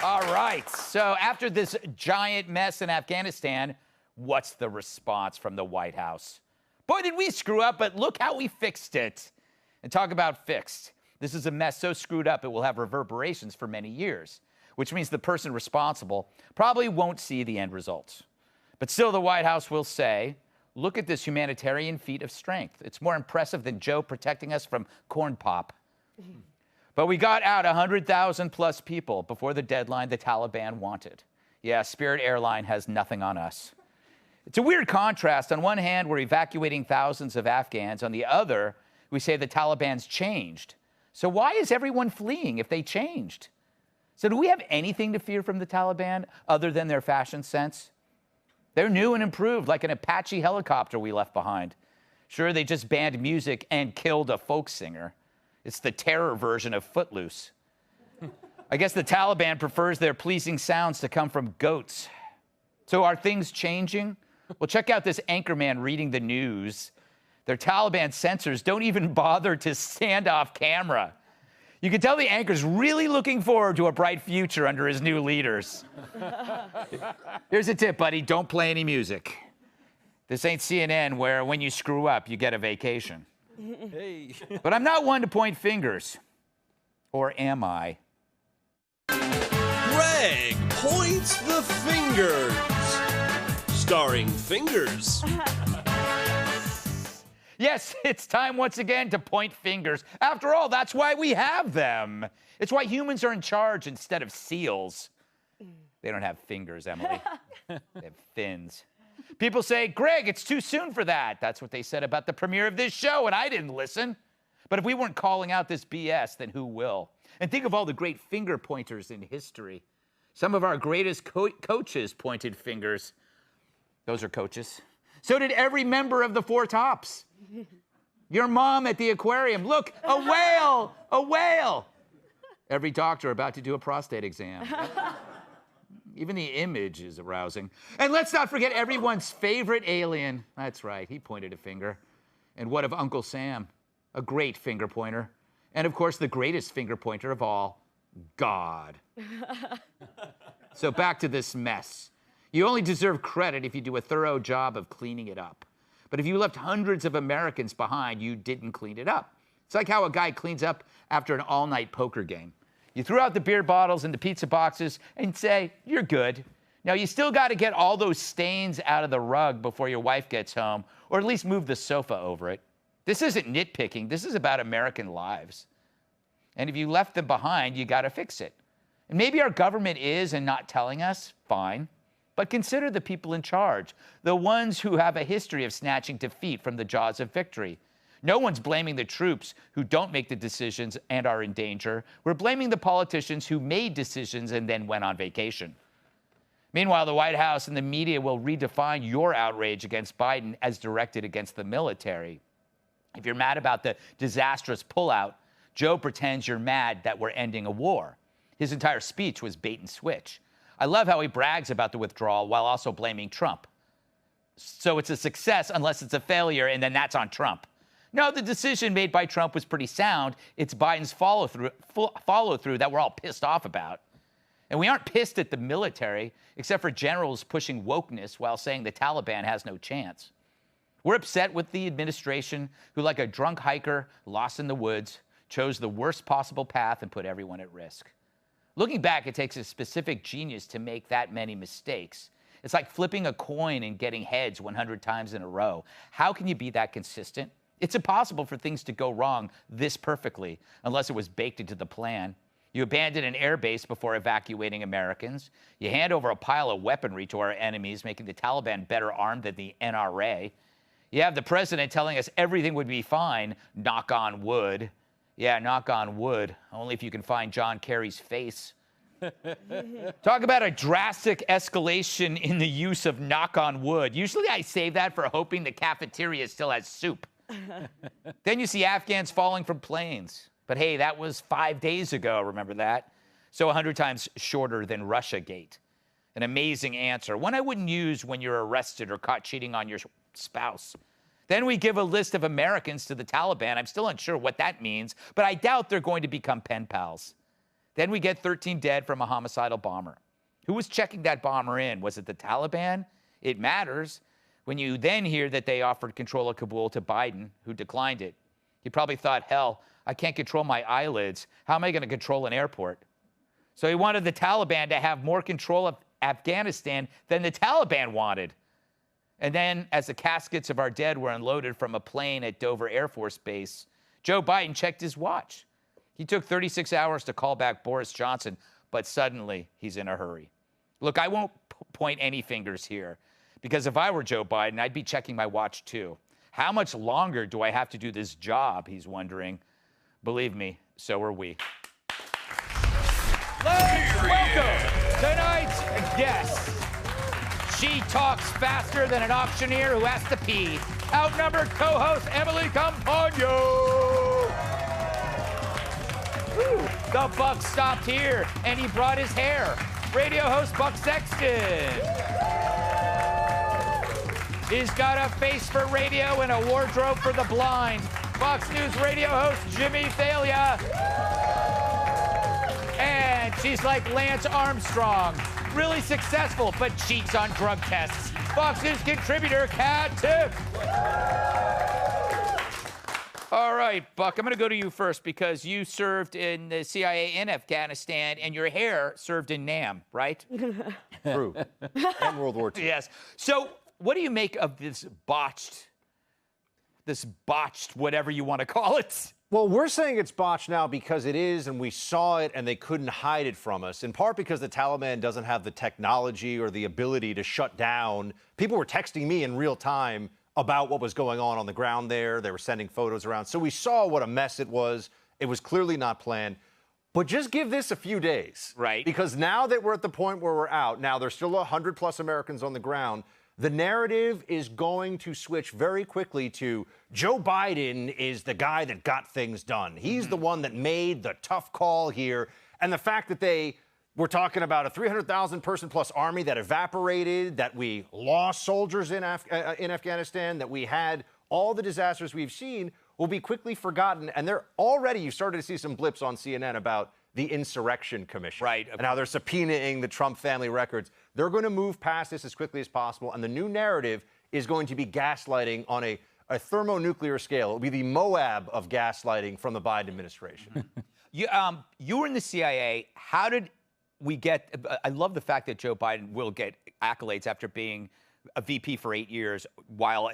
All right, so after this giant mess in Afghanistan, what's the response from the White House? Boy, did we screw up, but look how we fixed it. And talk about fixed. This is a mess so screwed up it will have reverberations for many years, which means the person responsible probably won't see the end results. But still, the White House will say, look at this humanitarian feat of strength. It's more impressive than Joe protecting us from corn pop. But we got out 100,000 plus people before the deadline the Taliban wanted. Yeah, Spirit Airline has nothing on us. It's a weird contrast. On one hand, we're evacuating thousands of Afghans. On the other, we say the Taliban's changed. So why is everyone fleeing if they changed? So do we have anything to fear from the Taliban other than their fashion sense? They're new and improved, like an Apache helicopter we left behind. Sure, they just banned music and killed a folk singer. It's the terror version of Footloose. I guess the Taliban prefers their pleasing sounds to come from goats. So are things changing? Well, check out this anchorman reading the news. Their Taliban censors don't even bother to stand off camera. You can tell the anchor's really looking forward to a bright future under his new leaders. Here's a tip, buddy. Don't play any music. This ain't CNN where when you screw up, you get a vacation. Hey. But I'm not one to point fingers. Or am I? Greg points the fingers. Starring Fingers. Yes, it's time once again to point fingers. After all, that's why we have them. It's why humans are in charge instead of seals. They don't have fingers, Emily. They have fins. People say, Greg, it's too soon for that. That's what they said about the premiere of this show, and I didn't listen. But if we weren't calling out this BS, then who will? And think of all the great finger pointers in history. Some of our greatest coaches pointed fingers. Those are coaches. So did every member of the Four Tops. Your mom at the aquarium. Look, a whale, a whale. Every doctor about to do a prostate exam. Even the image is arousing. And let's not forget everyone's favorite alien. That's right, he pointed a finger. And what of Uncle Sam? A great finger pointer. And of course, the greatest finger pointer of all, God. So back to this mess. You only deserve credit if you do a thorough job of cleaning it up. But if you left hundreds of Americans behind, you didn't clean it up. It's like how a guy cleans up after an all-night poker game. You throw out the beer bottles and the pizza boxes and say, you're good. Now, you still got to get all those stains out of the rug before your wife gets home, or at least move the sofa over it. This isn't nitpicking. This is about American lives. And if you left them behind, you got to fix it. And maybe our government is and not telling us, fine. But consider the people in charge, the ones who have a history of snatching defeat from the jaws of victory. No one's blaming the troops who don't make the decisions and are in danger. We're blaming the politicians who made decisions and then went on vacation. Meanwhile, the White House and the media will redefine your outrage against Biden as directed against the military. If you're mad about the disastrous pullout, Joe pretends you're mad that we're ending a war. His entire speech was bait and switch. I love how he brags about the withdrawal while also blaming Trump. So it's a success unless it's a failure, and then that's on Trump. No, the decision made by Trump was pretty sound. It's Biden's follow-through that we're all pissed off about. And we aren't pissed at the military, except for generals pushing wokeness while saying the Taliban has no chance. We're upset with the administration who, like a drunk hiker lost in the woods, chose the worst possible path and put everyone at risk. Looking back, it takes a specific genius to make that many mistakes. It's like flipping a coin and getting heads 100 times in a row. How can you be that consistent? It's impossible for things to go wrong this perfectly, unless it was baked into the plan. You abandon an air base before evacuating Americans. You hand over a pile of weaponry to our enemies, making the Taliban better armed than the NRA. You have the president telling us everything would be fine, knock on wood. Yeah, knock on wood, only if you can find John Kerry's face. Talk about a drastic escalation in the use of knock on wood. Usually I save that for hoping the cafeteria still has soup. Then you see Afghans falling from planes. But hey, that was 5 days ago, remember that? So 100 times shorter than Russiagate. An amazing answer, one I wouldn't use when you're arrested or caught cheating on your spouse. Then we give a list of Americans to the Taliban. I'm still unsure what that means, but I doubt they're going to become pen pals. Then we get 13 dead from a homicidal bomber. Who was checking that bomber in? Was it the Taliban? It matters when you then hear that they offered control of Kabul to Biden, who declined it. He probably thought, hell, I can't control my eyelids. How am I going to control an airport? So he wanted the Taliban to have more control of Afghanistan than the Taliban wanted. And then, as the caskets of our dead were unloaded from a plane at Dover Air Force Base, Joe Biden checked his watch. He took 36 hours to call back Boris Johnson, but suddenly he's in a hurry. Look, I won't point any fingers here, because if I were Joe Biden, I'd be checking my watch too. How much longer do I have to do this job, he's wondering. Believe me, so are we. Let's welcome tonight's guest. She talks faster than an auctioneer who has to pee. Outnumbered co-host Emily Campagno. The Buck stopped here, and he brought his hair. Radio host Buck Sexton. He's got a face for radio and a wardrobe for the blind. Fox News radio host Jimmy Thalia. And she's like Lance Armstrong, really successful, but cheats on drug tests. Fox News contributor Kat Tiff. All right, Buck, I'm going to go to you first because you served in the CIA in Afghanistan, and your hair served in Nam, right? True. And World War II. Yes. So what do you make of this botched, whatever you want to call it? Well, we're saying it's botched now because it is, and we saw it, and they couldn't hide it from us, in part because the Taliban doesn't have the technology or the ability to shut down. People were texting me in real time about what was going on the ground there. They were sending photos around. So we saw what a mess it was. It was clearly not planned. But just give this a few days. Right. Because now that we're at the point where we're out, now there's still 100+ Americans on the ground, the narrative is going to switch very quickly to Joe Biden is the guy that got things done. He's the one that made the tough call here. And the fact that they were talking about a 300,000 person plus army that evaporated, that we lost soldiers in Afghanistan, that we had all the disasters we've seen will be quickly forgotten. And they're already, you started to see some blips on CNN about the Insurrection Commission. Right. And how they're subpoenaing the Trump family records. They're going to move past this as quickly as possible. And the new narrative is going to be gaslighting on a thermonuclear scale. It'll be the Moab of gaslighting from the Biden administration. You were in the CIA. How did we get? I love the fact that Joe Biden will get accolades after being a VP for 8 years while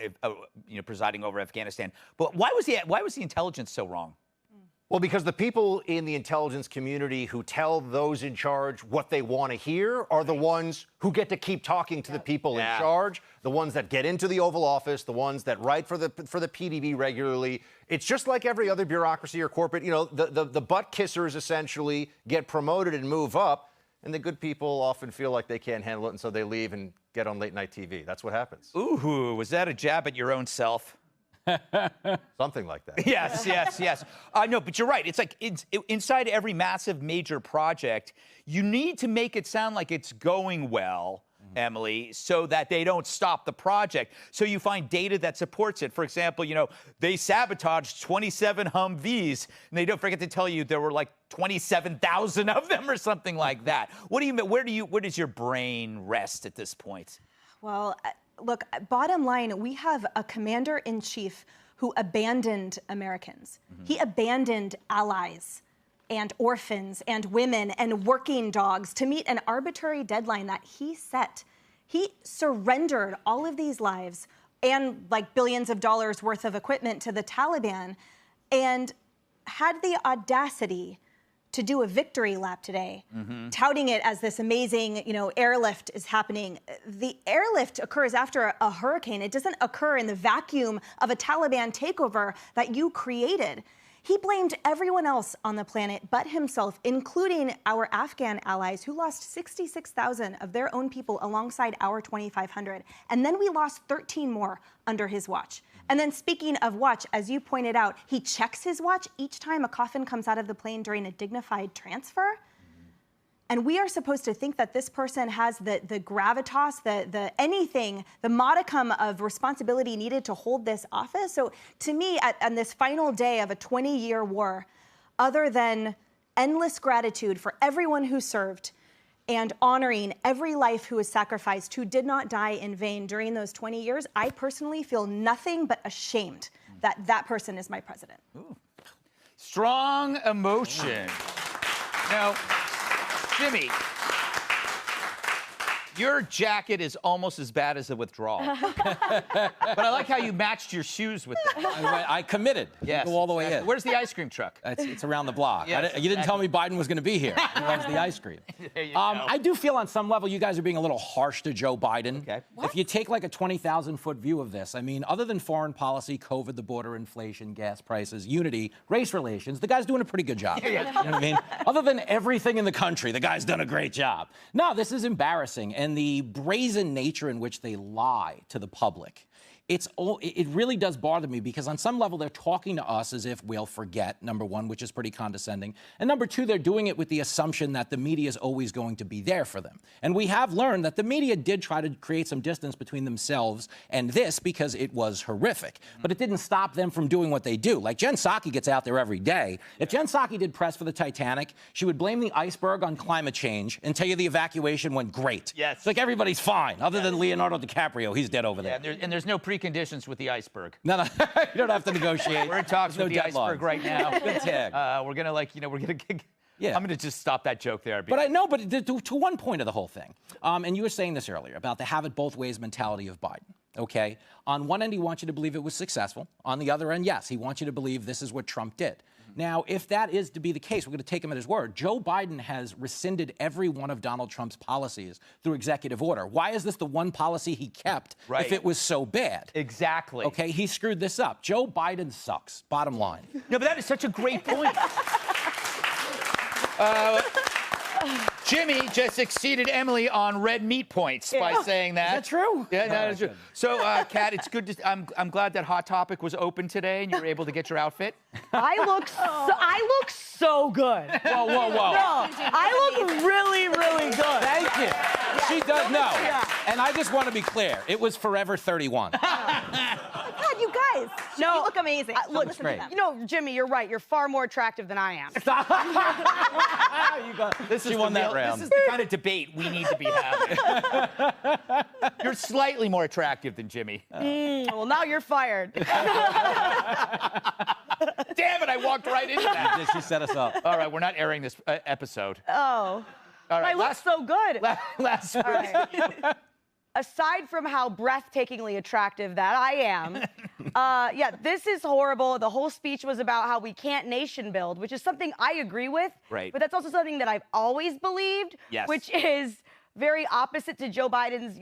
presiding over Afghanistan. But why was the intelligence so wrong? Well, because the people in the intelligence community who tell those in charge what they want to hear are the ones who get to keep talking to the people in charge, the ones that get into the Oval Office, the ones that write for the PDB regularly. It's just like every other bureaucracy or corporate. You know, the butt kissers essentially get promoted and move up, and the good people often feel like they can't handle it, and so they leave and get on late night TV. That's what happens. Ooh, was that a jab at your own self? Something like that. Yes. No, but you're right. It's like inside every massive major project, you need to make it sound like it's going well, Emily, so that they don't stop the project. So you find data that supports it. For example, they sabotaged 27 Humvees, and they don't forget to tell you there were like 27,000 of them or something like that. What do you mean? Where does your brain rest at this point? Well, look, bottom line, we have a commander-in-chief who abandoned Americans. He abandoned allies and orphans and women and working dogs to meet an arbitrary deadline that he set. He surrendered all of these lives and like billions of dollars worth of equipment to the Taliban and had the audacity to do a victory lap today, touting it as this amazing, airlift is happening. The airlift occurs after a hurricane. It doesn't occur in the vacuum of a Taliban takeover that you created. He blamed everyone else on the planet but himself, including our Afghan allies who lost 66,000 of their own people alongside our 2,500. And then we lost 13 more under his watch. And then speaking of watch, as you pointed out, he checks his watch each time a coffin comes out of the plane during a dignified transfer. And we are supposed to think that this person has the gravitas, the modicum of responsibility needed to hold this office. So to me, on this final day of a 20-year war, other than endless gratitude for everyone who served and honoring every life who was sacrificed, who did not die in vain during those 20 years, I personally feel nothing but ashamed that that person is my president. Ooh. Strong emotion. Now, Jimmy, your jacket is almost as bad as the withdrawal. But I like how you matched your shoes with them. I committed. Yes, Go all the way exactly. in. Where's the ice cream truck? It's around the block. Yes, You didn't tell me Biden was going to be here. He loves the ice cream. There you go. I do feel on some level you guys are being a little harsh to Joe Biden. Okay. If you take like a 20,000-foot view of this, I mean, other than foreign policy, COVID, the border, inflation, gas prices, unity, race relations, the guy's doing a pretty good job. You know what I mean? Other than everything in the country, the guy's done a great job. No, this is embarrassing. And the brazen nature in which they lie to the public, it really does bother me, because on some level they're talking to us as if we'll forget, number one, which is pretty condescending, and number two, they're doing it with the assumption that the media is always going to be there for them. And we have learned that the media did try to create some distance between themselves and this, because it was horrific. But it didn't stop them from doing what they do. Like Jen Psaki gets out there every day. If Jen Psaki did press for the Titanic, she would blame the iceberg on climate change and tell you the evacuation went great. Yes. It's like everybody's fine, other than Leonardo DiCaprio. He's dead over there. Yeah, and there's no preconditions with the iceberg. No, you don't have to negotiate. We're in talks There's with no the deadline. iceberg right now. Good tag. We're gonna Yeah. I'm gonna just stop that joke there. But I know, but to one point of the whole thing, and you were saying this earlier about the have it both ways mentality of Biden. Okay, on one end, he wants you to believe it was successful. On the other end, yes, he wants you to believe this is what Trump did. Now, if that is to be the case, we're going to take him at his word. Joe Biden has rescinded every one of Donald Trump's policies through executive order. Why is this the one policy he kept if it was so bad? Exactly. Okay, he screwed this up. Joe Biden sucks, bottom line. No, but that is such a great point. Jimmy just exceeded Emily on red meat points by saying that. Is that true? Yeah, that is true. So, Kat, it's good to. I'm glad that Hot Topic was open today and you were able to get your outfit. I look so good. Whoa, whoa, whoa. No, I look really, really good. Thank you. She does know. And I just want to be clear. It was Forever 31. God, you guys. No, you look amazing. Look, Listen to great. them. You know, Jimmy, you're right. You're far more attractive than I am. She won that round. This is the kind of debate we need to be having. You're slightly more attractive than Jimmy. Well, now you're fired. Damn it, I walked right into that. She set us up. All right, we're not airing this episode. Oh. All right, I look so good. last All right. Aside from how breathtakingly attractive that I am, yeah, this is horrible. The whole speech was about how we can't nation build, which is something I agree with. Right. But that's also something that I've always believed, Yes. which is very opposite to Joe Biden's,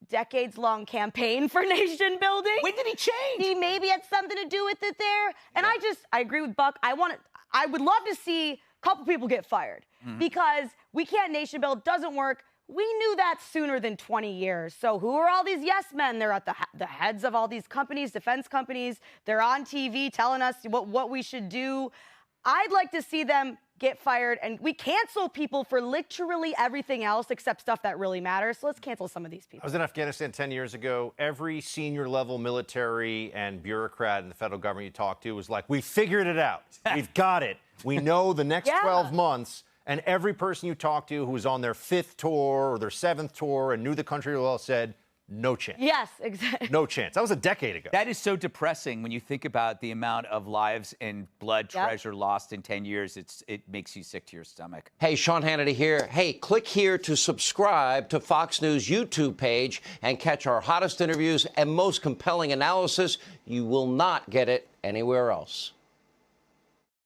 decades-long campaign for nation building. When did he change? He maybe had something to do with it there. And I agree with Buck. I would love to see a couple people get fired because we can't nation build, doesn't work. We knew that sooner than 20 years. So who are all these yes men? They're at the heads of all these companies, defense companies. They're on TV telling us what we should do. I'd like to see them get fired, and we cancel people for literally everything else except stuff that really matters. So let's cancel some of these people. I was in Afghanistan 10 years ago. Every senior level military and bureaucrat in the federal government you talk to was like, we figured it out. We've got it. We know the next 12 months. And every person you talk to who was on their 5th tour or their 7th tour and knew the country well said, no chance. Yes, exactly. No chance. That was a decade ago. That is so depressing when you think about the amount of lives and blood treasure lost in 10 years. It makes you sick to your stomach. Hey, Sean Hannity here. Hey, click here to subscribe to Fox News YouTube page and catch our hottest interviews and most compelling analysis. You will not get it anywhere else.